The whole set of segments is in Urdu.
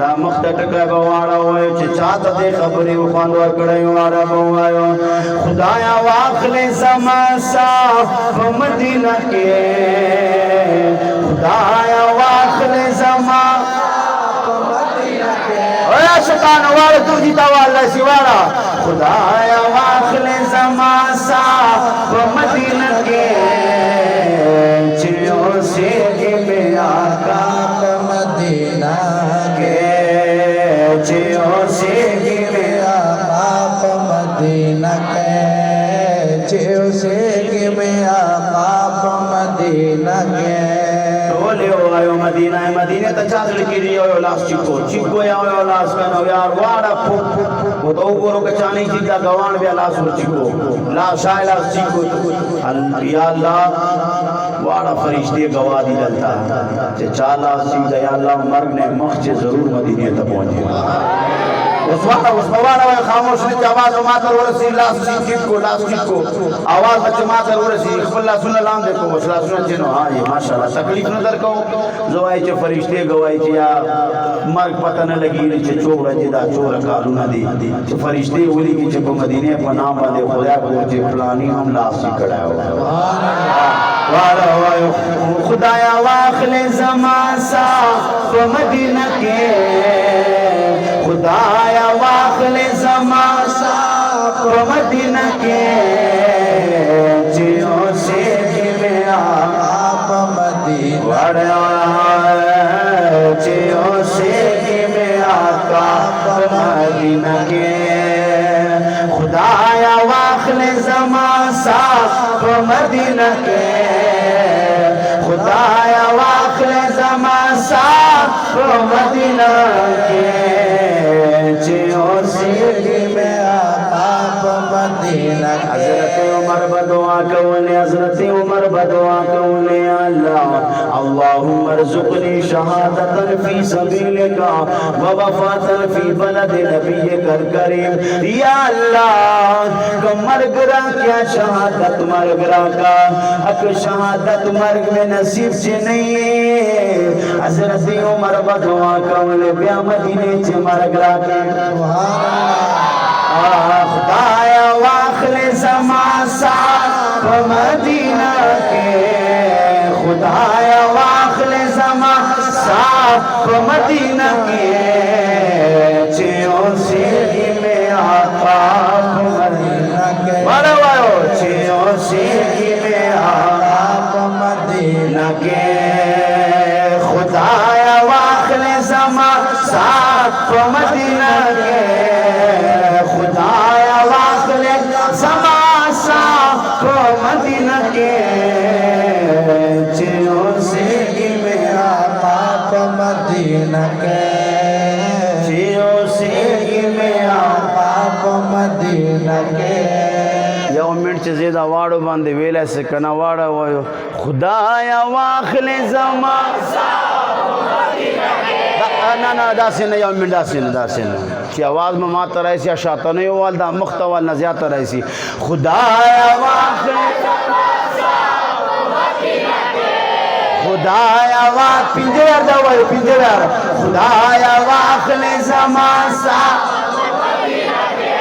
دا مختٹکا بواڑا ہوئے چاہتا دے خبری وخاند ورکڑی وارا بوائیو خدایا واخل زمان صاف مدینہ کے خدایا واخل زمان مدینہ کے اویا شکان وارا تو جیتا والا سوارا خدایا واخل زمان صاف مدینہ کے چیوں سے میں آقا مدینہ کے چیوں سے میں آقا مدینہ کے چیوں سے میں آقا مدینہ کے ٹولے ہو آئیو مدینہ مدینہ تا چاہت لکی رہی ہوئے لاس چکو یا ہوئے لاس کنو یار وارا پھوک پھوک وہ تو اوپروں کے چاہنی چیتا گوان بیا لاس ہو چکو لاس شاہ لاس چکو یا اللہ وارا فرشتے گواہ دی جلتا ہے چالا سیدھا یا اللہ مرگ نے مخچے ضرور مدینہ تا پہنچے اس وارا ہوئے خاموش نے آواز ماتر ہو رسی لاس چکو آواز بچے ماتر ہو رسی اخبر اللہ صلی اللہ علیہ دیکھو وصلہ سنہ چینو ہاں یہ ماشاءاللہ تکلیف نظر کہو زوائی چے فرشتے گوائی چے یا مرگ پتہ نہ لگی چے چورا جدا چورا کالو نہ دی چے فرشتے ہولی کی چے مدینے پر نام باندے خدا کو چے پلانی ہم لاس چکڑا ہو خدایا واخل زمان صاف مدینہ کے خدایا واخل زمان صاف مدینہ کے جیوں سے میں آپ مدینہ جیوں سے میں آپ مدینہ کے خدایا واخل زمان صاف مدینہ کے خدایا واخل زمان صاف مدینہ کے چیوں سے میں آپ مدینہ کے حضرت عمر بدعا کونے حضرت عمر بدعا کونے اللہ اللہم ارزقنی شہادتا فی سبیلکا ووفاتا فی بلد نبیک الکریم یا اللہ مرگ را کیا شہادت مرگ را کا حق شہادت مرگ میں نصیب سے نہیں حضرت عمر بدعا کونے بیا مدینے چے مرگ را کے خدایا واخل زمان صاف مدینہ کے خدایا واخل زمان صاف مدینہ کے چیوں سے میں آقا مدینہ کے چیوں سے میں آقا مدینہ کے خدایا واخل زمان صاف مدینہ کے خدایا واخل زمان صاف مدینہ کے چیوں سے میں آقا مدینہ کے چیوں سے میں آقا مدینہ کے یو منٹ چیز زیدہ وارو باندے ویلے سے کنا وارو ویو خدایا واخل زمان صاف مدینہ کے نا دا سن یو منٹ دا سن چی آواز میں ماتا رہی سی اشاتا نہیں والدہ مختوال نہ زیادہ رہی سی خدایا واخل زمان صاف مدینہ کے خدایا واخل پنجر دا ویو پنجر خدایا واخل زمان صاف مدینہ کے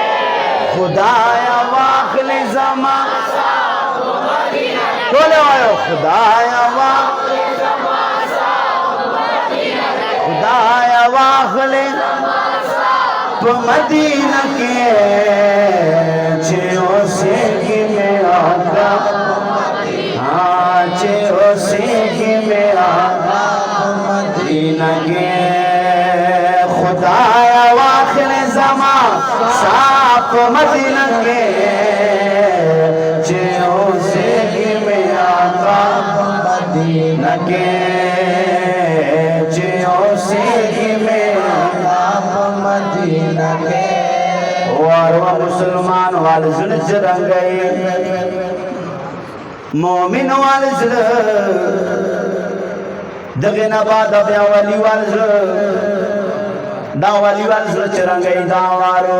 خدایا واخل زمان صاف مدینہ کے کولے ویو خدایا واخل زمان صاف مدینہ کے خدایا واخل مدینہ کے چیوں سے میں آقا ہاں چیوں سے میں آقا مدینہ کے خدایا واخل زمان صاف مدینہ کے چیوں سے میں آقا مدینہ کے چیوں سے میں مدینہ کے واروا مسلمان والزل جرنگئی مومن والزل دغین آباد بیا ولی والزل دا ولی والزل چرنگئی دا وارو